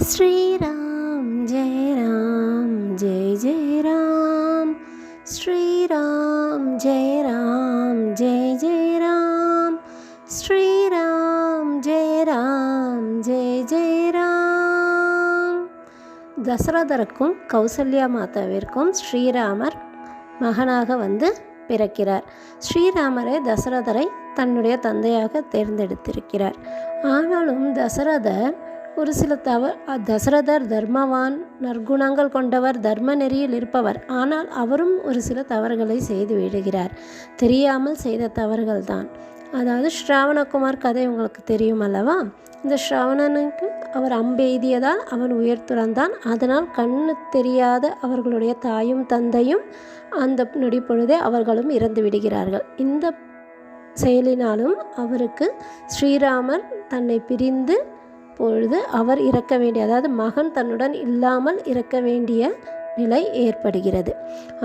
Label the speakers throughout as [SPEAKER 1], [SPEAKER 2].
[SPEAKER 1] ஸ்ரீராம் ஜெய ராம் ஜெய ஜெய ராம். ஸ்ரீராம் ஜெய ராம் ஜெய ஜெய ராம். ஸ்ரீராம் ஜெய ராம் ஜெய ஜெய ராம். தசரதருக்கும் கௌசல்யா மாதாவிற்கும் ஸ்ரீராமர் மகனாக வந்து பிறக்கிறார். ஸ்ரீராமரே தசரதரை தன்னுடைய தந்தையாக தேர்ந்தெடுத்திருக்கிறார். ஆனாலும் தசரதர் தர்மவான், நற்குணங்கள் கொண்டவர், தர்ம நெறியில் இருப்பவர். ஆனால் அவரும் ஒரு சில தவறுகளை செய்து விடுகிறார். தெரியாமல் செய்த தவறுகள் தான். அதாவது ஸ்ராவணகுமார் கதை உங்களுக்கு தெரியும் அல்லவா? இந்த ஸ்ராவணனுக்கு அவர் அம்பெய்தியதால் அவன் உயிர் துறந்தான். அதனால் கண்ணு தெரியாத அவர்களுடைய தாயும் தந்தையும் அந்த நொடி பொழுதே அவர்களும் இறந்து விடுகிறார்கள். இந்த செயலினாலும் அவருக்கு ஸ்ரீராமர் தன்னை பிரிந்து பொழுது அவர் இறக்க வேண்டிய, அதாவது மகன் தன்னுடன் இல்லாமல் இறக்க வேண்டிய நிலை ஏற்படுகிறது.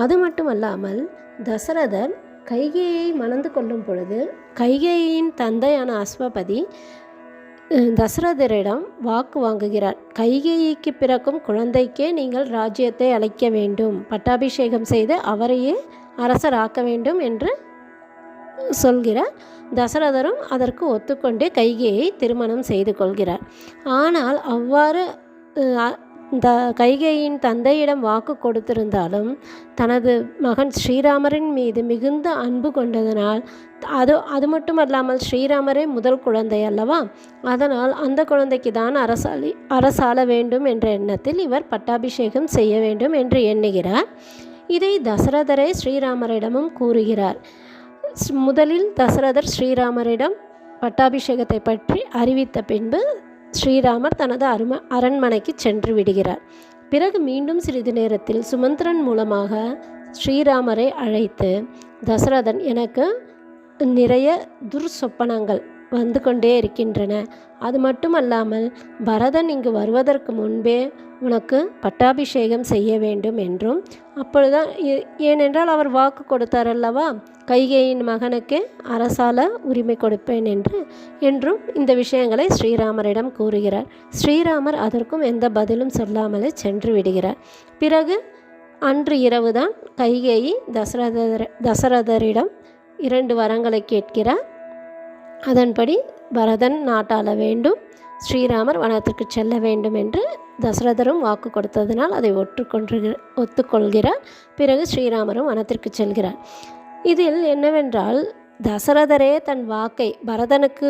[SPEAKER 1] அது மட்டுமல்லாமல் தசரதர் கைகேயை மணந்து கொள்ளும் பொழுது கைகேயின் தந்தையான அஸ்வபதி தசரதரிடம் வாக்கு வாங்குகிறார். கைகேயிக்கு பிறக்கும் குழந்தைக்கே நீங்கள் ராஜ்யத்தை அளிக்க வேண்டும், பட்டாபிஷேகம் செய்து அவரையே அரசராக்க வேண்டும் என்று சொல்கிறார். தசரதரும் அதற்கு ஒத்துக்கொண்டே கைகேயை திருமணம் செய்து கொள்கிறார். ஆனால் அவ்வாறு கைகேயின் தந்தையிடம் வாக்கு கொடுத்திருந்தாலும் தனது மகன் ஸ்ரீராமரின் மீது மிகுந்த அன்பு கொண்டதனால் அது மட்டுமல்லாமல் ஸ்ரீராமரே முதல் குழந்தை அல்லவா? அதனால் அந்த குழந்தைக்கு தான் அரசாள வேண்டும் என்ற எண்ணத்தில் இவர் பட்டாபிஷேகம் செய்ய வேண்டும் என்று எண்ணுகிறார். இதை தசரதரே ஸ்ரீராமரிடமும் கூறுகிறார். முதலில் தசரதர் ஸ்ரீராமரிடம் பட்டாபிஷேகத்தை பற்றி அறிவித்த பின்பு ஸ்ரீராமர் தனது அரண்மனைக்கு சென்று விடுகிறார். பிறகு மீண்டும் சிறிது நேரத்தில் சுமந்திரன் மூலமாக ஸ்ரீராமரை அழைத்து, தசரதன், எனக்கு நிறைய துர்சொப்பனங்கள் வந்து கொண்டே இருக்கின்றன. அது மட்டுமல்லாமல் பரதன் இங்கு வருவதற்கு முன்பே உனக்கு பட்டாபிஷேகம் செய்ய வேண்டும் என்றும், அப்பொழுதுதான், ஏனென்றால் அவர் வாக்கு கொடுத்தார் அல்லவா, கைகேயின் மகனுக்கு அரசால உரிமை கொடுப்பேன் என்றும் இந்த விஷயங்களை ஸ்ரீராமரிடம் கூறுகிறார். ஸ்ரீராமர் அதற்கும் எந்த பதிலும் சொல்லாமலே சென்று விடுகிறார். பிறகு அன்று இரவுதான் கைகேயி தசரதரிடம் 2 வரங்களை கேட்கிறார். அதன்படி பரதன் நாட்டாள வேண்டும், ஸ்ரீராமர் வனத்திற்கு செல்ல வேண்டும் என்று தசரதரும் வாக்கு கொடுத்ததினால் அதை ஒத்துக்கொள்கிறார். பிறகு ஸ்ரீராமரும் வனத்திற்கு செல்கிறார். இதில் என்னவென்றால், தசரதரே தன் வாக்கை பரதனுக்கு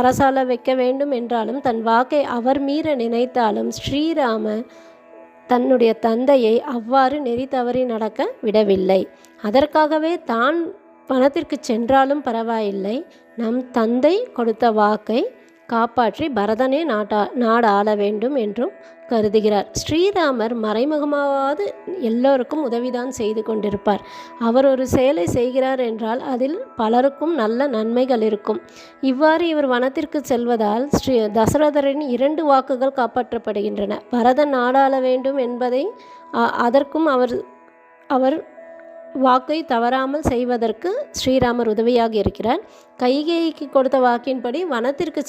[SPEAKER 1] அரசாள வைக்க வேண்டும் என்றாலும் தன் வாக்கை அவர் மீற நினைத்தாலும் ஸ்ரீராமர் தன்னுடைய தந்தையை அவ்வாறு நெறி தவறி நடக்க விடவில்லை. அதற்காகவே தான் வனத்திற்கு சென்றாலும் பரவாயில்லை, நம் தந்தை கொடுத்த வாக்கை காப்பாற்றி பரதனே நாடு ஆள வேண்டும் என்றும் கருதுகிறார். ஸ்ரீராமர் மறைமுகமாவது எல்லோருக்கும் உதவிதான் செய்து கொண்டிருப்பார். அவர் ஒரு செயலை செய்கிறார் என்றால் அதில் பலருக்கும் நல்ல நன்மைகள் இருக்கும். இவ்வாறு இவர் வனத்திற்கு செல்வதால் தசரதரின் 2 வாக்குகள் காப்பாற்றப்படுகின்றன. பரதன் நாடாள வேண்டும் என்பதை அதற்கும் அவர் வாக்கை தவறாமல் செய்வதற்கு ஸ்ரீராமர் உதவியாக இருக்கிறார். கைகேயிக்கு கொடுத்த வாக்கின்படி வனத்திற்கு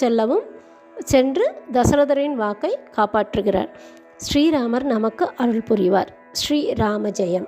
[SPEAKER 1] சென்று தசரதரின் வாக்கை காப்பாற்றுகிறார். ஸ்ரீராமர் நமக்கு அருள் புரிவார். ஸ்ரீராம ஜெயம்.